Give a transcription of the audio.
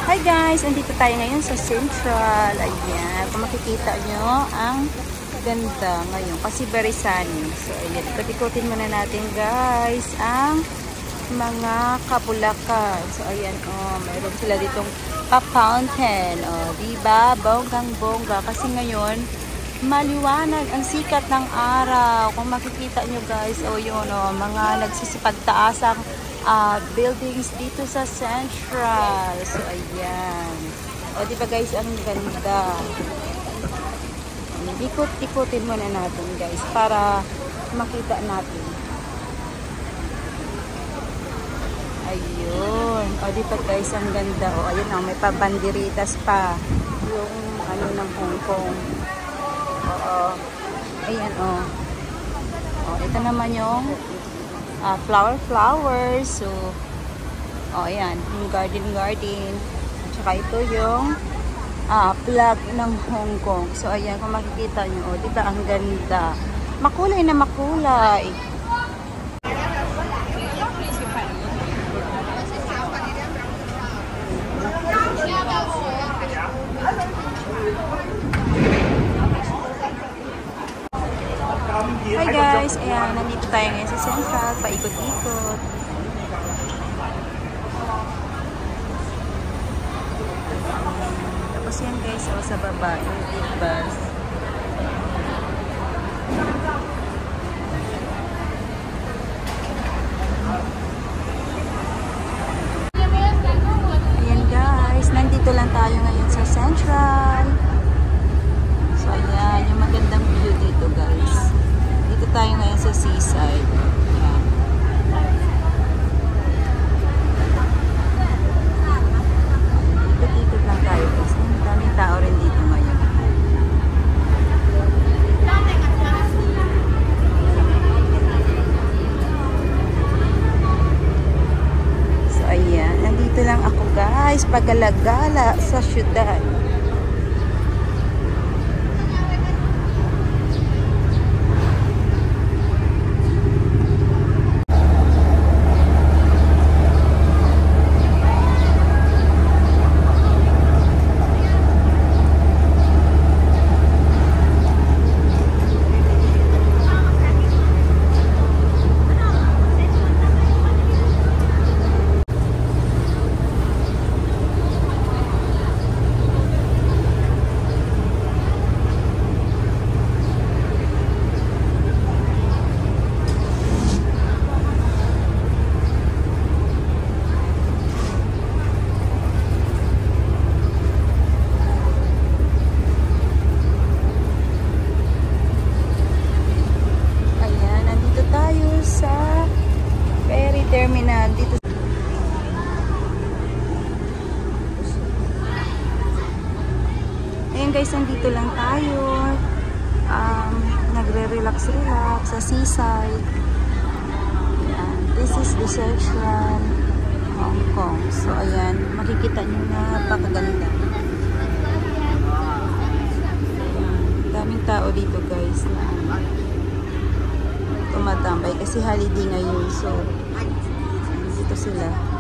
Hi guys! Andito tayo ngayon sa Central. Ayan. Kung makikita nyo, ang ganda ngayon. Kasi very sunny. So, ayan. Ikot-ikotin muna natin guys ang mga kapulakan. So, ayan. Oh, mayroon sila ditong pa-fountain. Oh, diba? Bonggang-bongga. Kasi ngayon, maliwanag ang sikat ng araw. Kung makikita nyo guys, oh yun, oh, mga nagsisipagtaasang buildings dito sa Central. So, ayan. O, diba guys, ang ganda. Ikot-ikotin muna natin guys para makita natin. Ayun. O, diba guys, ang ganda. O, ayun o, may pabanderitas pa. Yung ano ng Hong Kong. Oo. Ayan o. O, ito naman yung flowers. So, ayan, yung garden. Tsaka ito yung flag ng Hong Kong. So, ayan, kung makikita nyo, diba, ang ganda. Makulay na makulay. Hi guys, ayan, nandito tayo ngayon sa Central, paikot-ikot. Tapos yan guys, sa baba, yung big bus. Ayan guys, nandito lang tayo ngayon sa Central. So ayan, yung magandang view dito guys. Dito tayo ngayon sa seaside. Ayan. Ikot-ikot lang tayo guys. Daming tao rin dito ngayon. So ayan, nandito lang ako guys. Paggalagala sa syudad. Terminal dito. Ayan guys, nandito lang tayo. Nagre-relax sa seaside. Ayan. This is the Central Hong Kong. So ayan, makikita nyo na napakaganda. Daming tao dito guys na tumatambay kasi holiday ngayon. So dito sila.